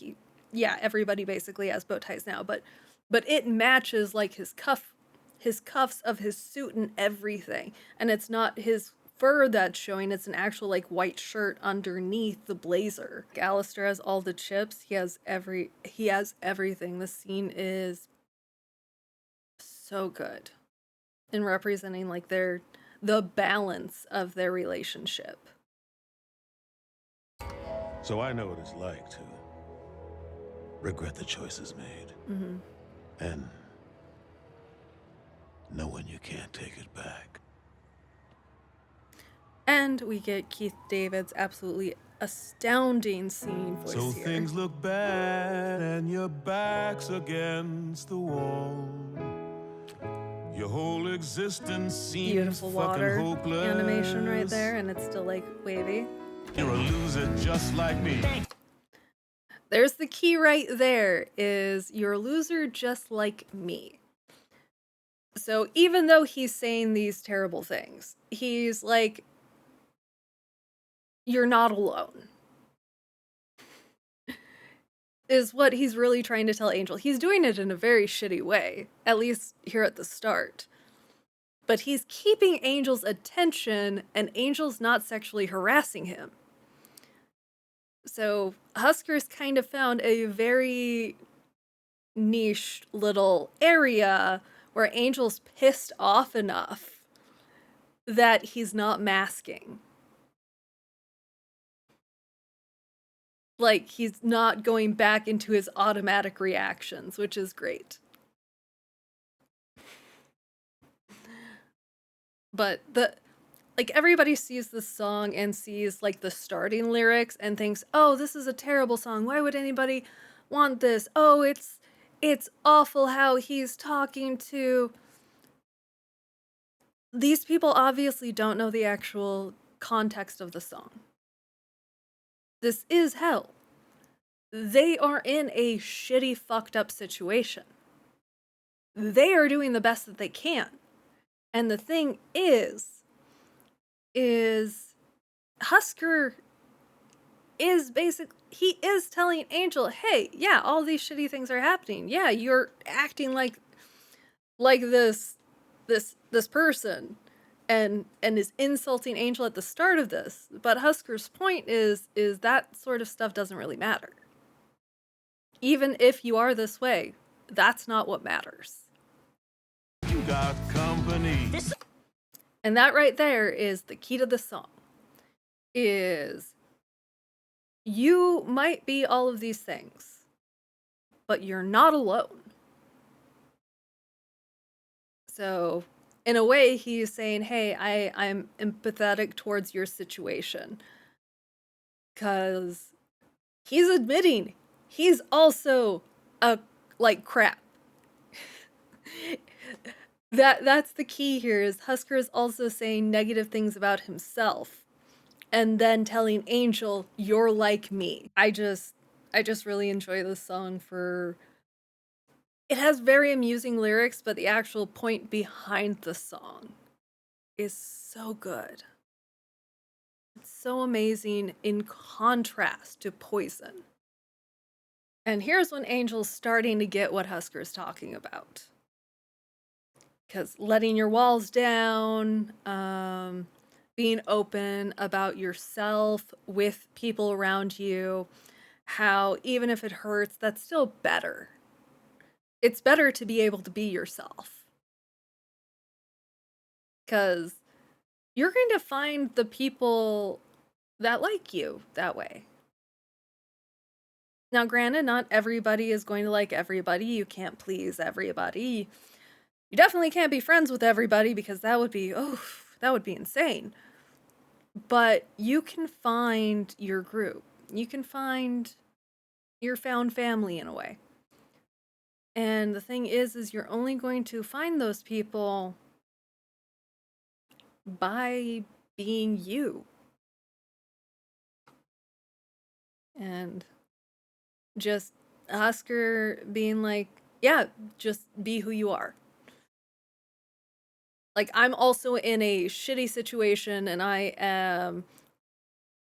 yeah, everybody basically has bow ties now, but it matches, like, his cuffs of his suit and everything. And it's not his fur that's showing, it's an actual, like, white shirt underneath the blazer. Alistair has all the chips. He has everything. The scene is so good in representing, like, the balance of their relationship. So I know what it's like to regret the choices made. And know when you can't take it back. And we get Keith David's absolutely astounding singing voice So here. things look bad and your back's against the wall. Your whole existence seems Beautiful water fucking hopeless. animation right there, and it's still, like, wavy. You're a loser just like me. There's the key right there, is you're a loser just like me. So even though he's saying these terrible things, he's like, you're not alone. Is what he's really trying to tell Angel. He's doing it in a very shitty way, at least here at the start. But he's keeping Angel's attention, and Angel's not sexually harassing him. So Husker's kind of found a very niche little area where Angel's pissed off enough that he's not masking. Like, he's not going back into his automatic reactions, which is great. But like, everybody sees this song and sees, like, the starting lyrics and thinks, oh, this is a terrible song. Why would anybody want this? Oh, it's awful how he's talking to... These people obviously don't know the actual context of the song. This is hell. They are in a shitty, fucked up situation. They are doing the best that they can. And the thing is Husker is he is telling Angel, hey, yeah, all these shitty things are happening. Yeah, you're acting like this person and is insulting Angel at the start of this. But Husker's point is that sort of stuff doesn't really matter. Even if you are this way, that's not what matters. You got company. And that right there is the key to the song. Is you might be all of these things, but you're not alone. So, in a way, he's saying, hey, I'm empathetic towards your situation. Because he's admitting he's also crap. That's the key here, is Husker is also saying negative things about himself and then telling Angel, you're like me. I just really enjoy this song for... It has very amusing lyrics, but the actual point behind the song is so good. It's so amazing in contrast to Poison. And here's when Angel's starting to get what Husker's talking about. Because letting your walls down, being open about yourself with people around you, how even if it hurts, that's still better. It's better to be able to be yourself. Because you're going to find the people that like you that way. Now, granted, not everybody is going to like everybody. You can't please everybody. You definitely can't be friends with everybody, because that would be, that would be insane. But you can find your group. You can find your found family in a way. And the thing is you're only going to find those people by being you. And just Oscar being like, yeah, just be who you are. Like, I'm also in a shitty situation and I am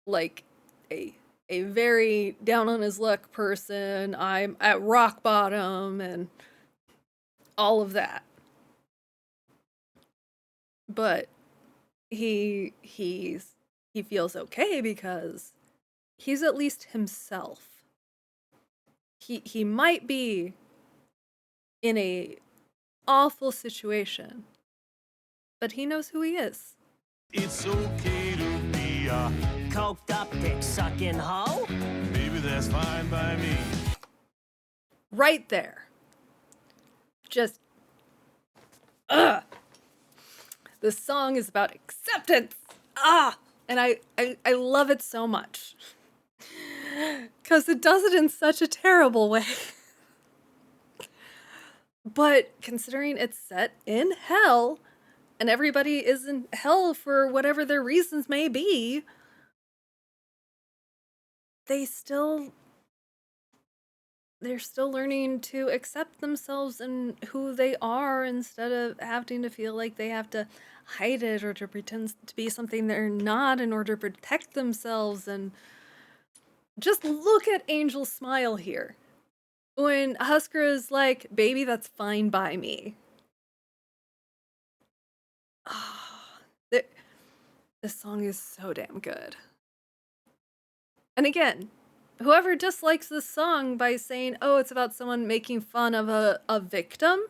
like a very down on his luck person. I'm at rock bottom and all of that. But he feels okay because he's at least himself. He might be in a awful situation, but he knows who he is. It's okay to be a Coked up dick sucking hoe? maybe that's fine by me. Right there. Just, ugh. This song is about acceptance. And I love it so much. Because it does it in such a terrible way. But considering it's set in hell, and everybody is in hell for whatever their reasons may be, they're still learning to accept themselves and who they are instead of having to feel like they have to hide it or to pretend to be something they're not in order to protect themselves. And just look at Angel's smile here. When Husker is like, baby, that's fine by me. This song is so damn good. And again, whoever dislikes this song by saying, oh, it's about someone making fun of a victim,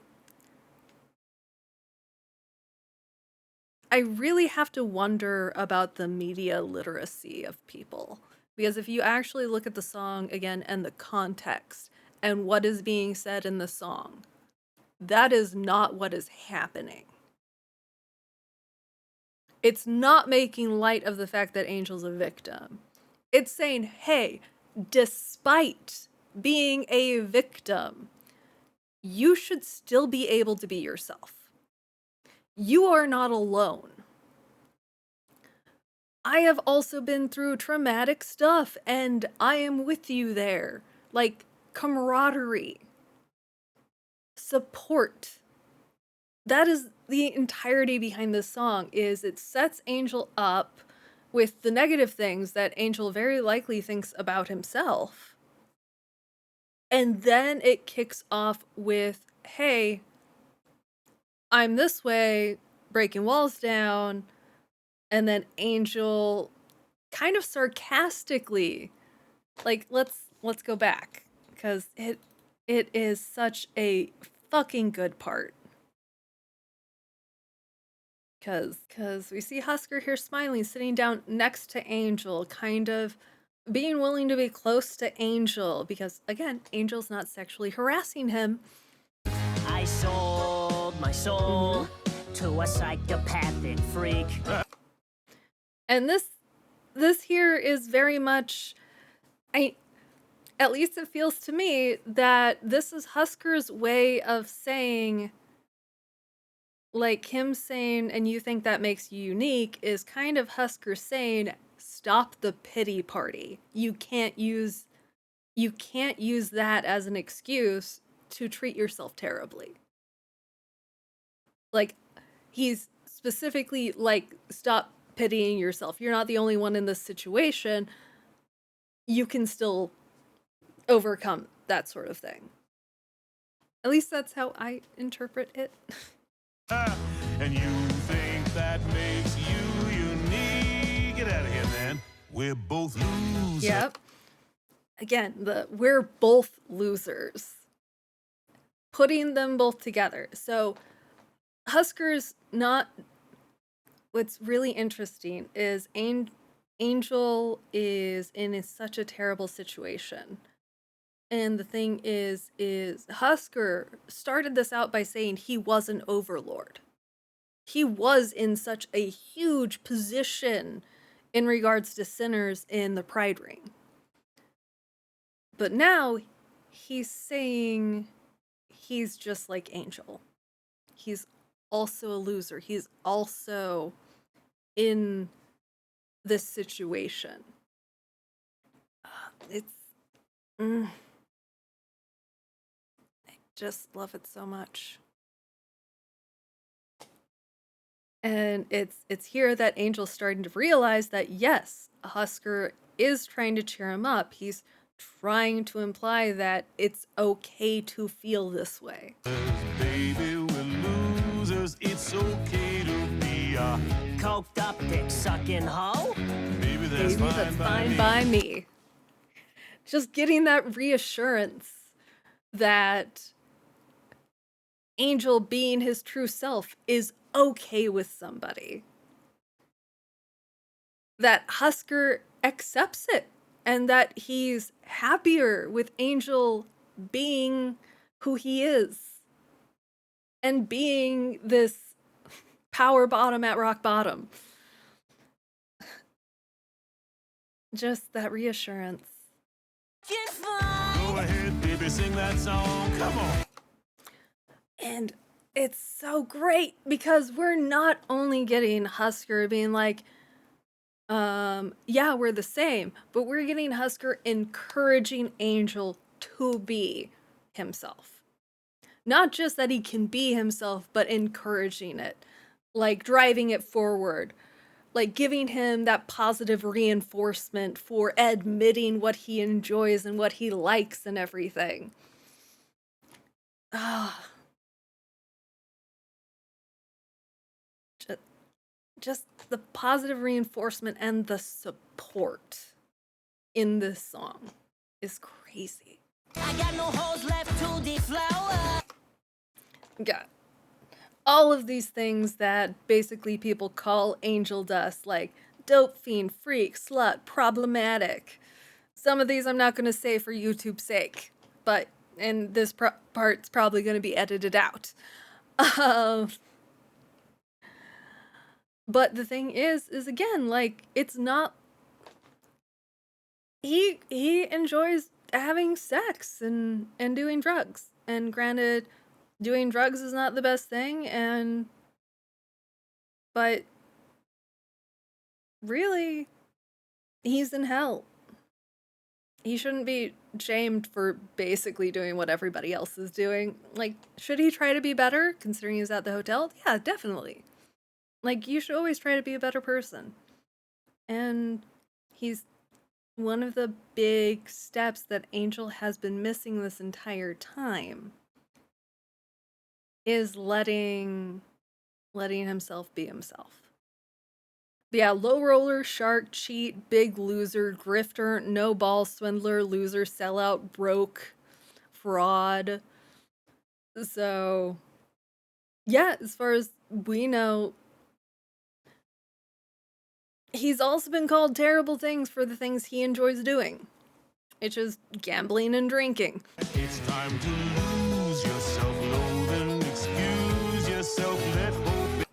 I really have to wonder about the media literacy of people. Because if you actually look at the song again and the context and what is being said in the song, that is not what is happening. It's not making light of the fact that Angel's a victim. It's saying, hey, despite being a victim, you should still be able to be yourself. You are not alone. I have also been through traumatic stuff, and I am with you there. Like, camaraderie. Support. That is the entirety behind this song, is it sets Angel up with the negative things that Angel very likely thinks about himself. And then it kicks off with, hey, I'm this way, breaking walls down. And then Angel kind of sarcastically, like, let's go back, because it is such a fucking good part. Because we see Husker here smiling, sitting down next to Angel, kind of being willing to be close to Angel, because, again, Angel's not sexually harassing him. I sold my soul to a psychopathic freak. And this here is very much, at least it feels to me that this is Husker's way of saying, like him saying, and you think that makes you unique, is kind of Husker saying, stop the pity party. You can't use that as an excuse to treat yourself terribly. Like, he's specifically like, stop pitying yourself. You're not the only one in this situation. You can still overcome that sort of thing. At least that's how I interpret it. And you think that makes you unique? Get out of here, man. We're both losers. Yep. Again, we're both losers. Putting them both together. So Husker's not... What's really interesting is Angel is in such a terrible situation. And the thing is Husker started this out by saying he was an overlord. he was in such a huge position in regards to sinners in the Pride Ring. But now he's saying he's just like Angel. He's also a loser. He's also in this situation. It's I just love it so much. And it's here that Angel's starting to realize that yes, Husker is trying to cheer him up. He's trying to imply that it's okay to feel this way. Baby, we're losers. It's okay to be a Coked up dick sucking hoe? baby. That's Baby, fine, that's by fine me. by me. Just getting that reassurance that Angel being his true self is okay with somebody. That Husker accepts it and that he's happier with Angel being who he is and being this power bottom at rock bottom. Just that reassurance. Just Go fine. ahead, baby, sing that song. Come on. And it's so great because we're not only getting Husker being like, yeah, we're the same, but we're getting Husker encouraging Angel to be himself. Not just that he can be himself, but encouraging it, like driving it forward, like giving him that positive reinforcement for admitting what he enjoys and what he likes and everything. Ah. Just the positive reinforcement and the support in this song is crazy. I got no holes left to deflower. Yeah. All of these things that basically people call angel dust, like dope fiend, freak, slut, problematic. Some of these I'm not going to say for YouTube's sake, but and this part's probably going to be edited out. But the thing is again, like, it's not. He enjoys having sex and doing drugs. And granted, doing drugs is not the best thing, but really, he's in hell. He shouldn't be shamed for basically doing what everybody else is doing. Like, should he try to be better considering he's at the hotel? Yeah, definitely. Like, you should always try to be a better person. And he's one of the big steps that Angel has been missing this entire time is letting himself be himself. But yeah, low roller, shark, cheat, big loser, grifter, no ball swindler, loser, sellout, broke, fraud. So, yeah, as far as we know, he's also been called terrible things for the things he enjoys doing, which is gambling and drinking. It's time to lose your self-loathing. Excuse yourself, let hope.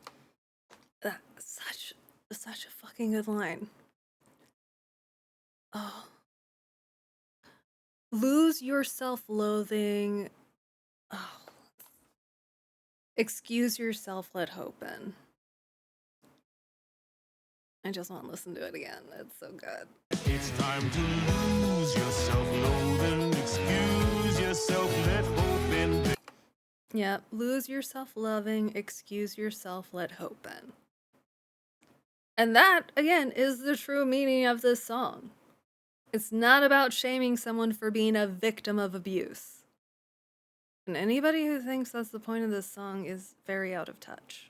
That's such a fucking good line. Oh. Lose your self-loathing. Oh. Excuse yourself, let hope in. I just want to listen to it again. It's so good. It's time to lose your self-loathing. Excuse yourself, let hope in. Yeah, lose your self-loving, excuse yourself, let hope in. And that, again, is the true meaning of this song. It's not about shaming someone for being a victim of abuse. And anybody who thinks that's the point of this song is very out of touch.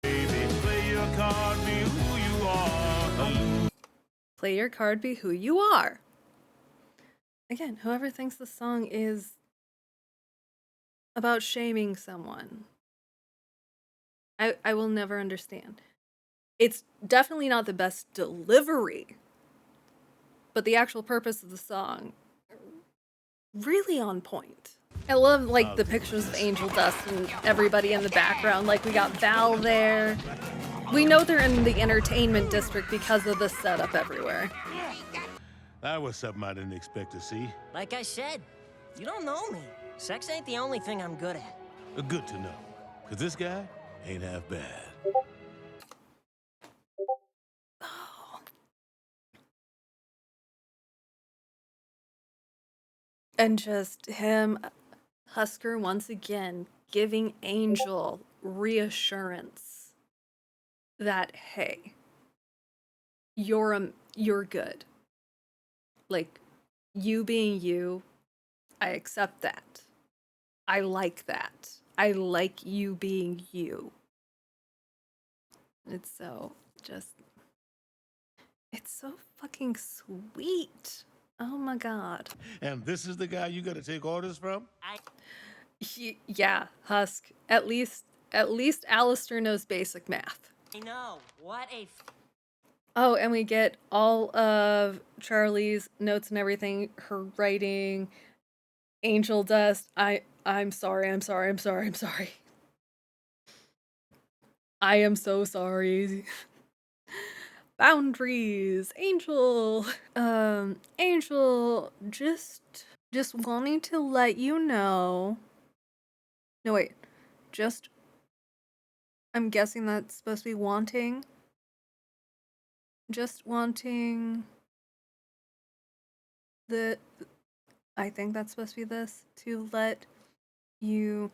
Baby, play your card, be who you are. Play your card, be who you are. Again, whoever thinks the song is about shaming someone, I will never understand. It's definitely not the best delivery, but the actual purpose of the song, really on point. I love, like, the pictures of Angel Dust and everybody in the background. Like, we got Val there. We know they're in the entertainment district because of the setup everywhere. That was something I didn't expect to see. Like I said, you don't know me. Sex ain't the only thing I'm good at. Good to know. Because this guy ain't half bad. And just him, Husker, once again, giving Angel reassurance that, hey, you're good. Like, you being you, I accept that. I like that. I like you being you. It's so it's so fucking sweet. Oh my god. And this is the guy you gotta take orders from? Yeah, Husk. At least Alistair knows basic math. I know. What a Oh, and we get all of Charlie's notes and everything, her writing, Angel Dust. I'm sorry. I am so sorry. Boundaries, Angel. Angel, just wanting to let you know. No, wait. Just, I'm guessing that's supposed to be wanting. Just wanting I think that's supposed to be this, to let you,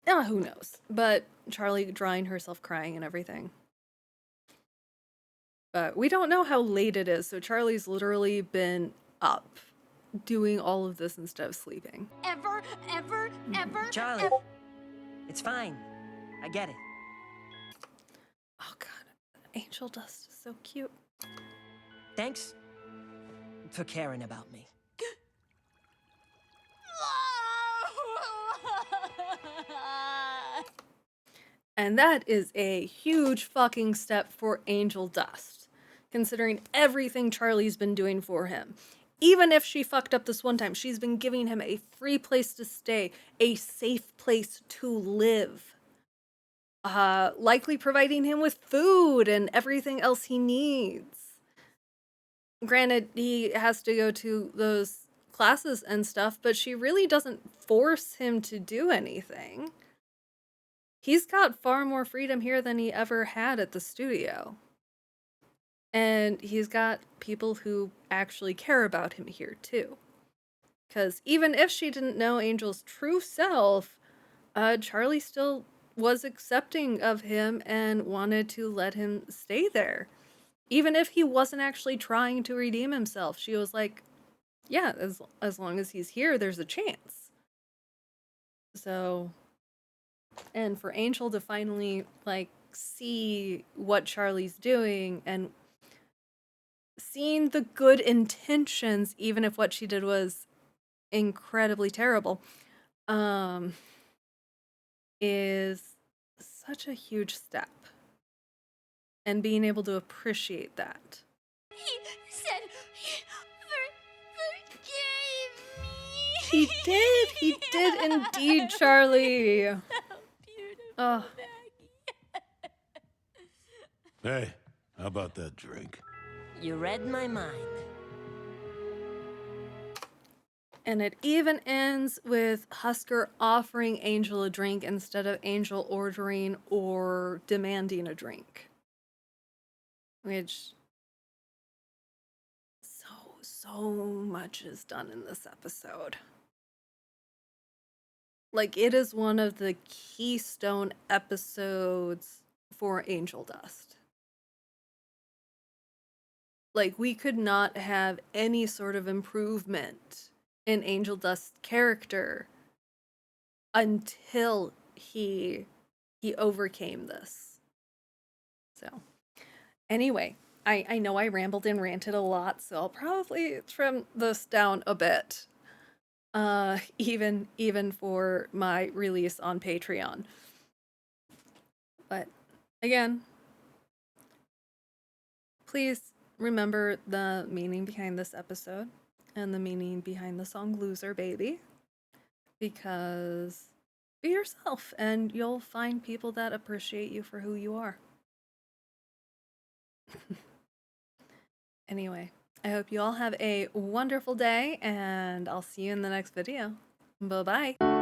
who knows, but Charlie drawing herself crying and everything. But we don't know how late it is, so Charlie's literally been up doing all of this instead of sleeping. Ever. Charlie. ever. It's fine. I get it. Oh god, Angel Dust is so cute. Thanks for caring about me. And that is a huge fucking step for Angel Dust, considering everything Charlie's been doing for him. Even if she fucked up this one time, she's been giving him a free place to stay, a safe place to live. Likely providing him with food and everything else he needs. Granted, he has to go to those classes and stuff, but she really doesn't force him to do anything. He's got far more freedom here than he ever had at the studio. And he's got people who actually care about him here, too. Because even if she didn't know Angel's true self, Charlie still was accepting of him and wanted to let him stay there. Even if he wasn't actually trying to redeem himself, she was like, yeah, as long as he's here, there's a chance. So, and for Angel to finally, like, see what Charlie's doing and seeing the good intentions, even if what she did was incredibly terrible, is such a huge step. And being able to appreciate that. He said he forgave me. He did indeed, Charlie. So beautiful, Oh. Maggie. Hey, how about that drink? You read my mind. And it even ends with Husker offering Angel a drink instead of Angel ordering or demanding a drink. Which, so much is done in this episode. Like, it is one of the keystone episodes for Angel Dust. Like, we could not have any sort of improvement in Angel Dust's character until he overcame this. So, anyway, I know I rambled and ranted a lot, so I'll probably trim this down a bit. Even for my release on Patreon. But again, please remember the meaning behind this episode. and the meaning behind the song Loser Baby. Because be yourself and you'll find people that appreciate you for who you are. Anyway, I hope you all have a wonderful day and I'll see you in the next video. Bye-bye.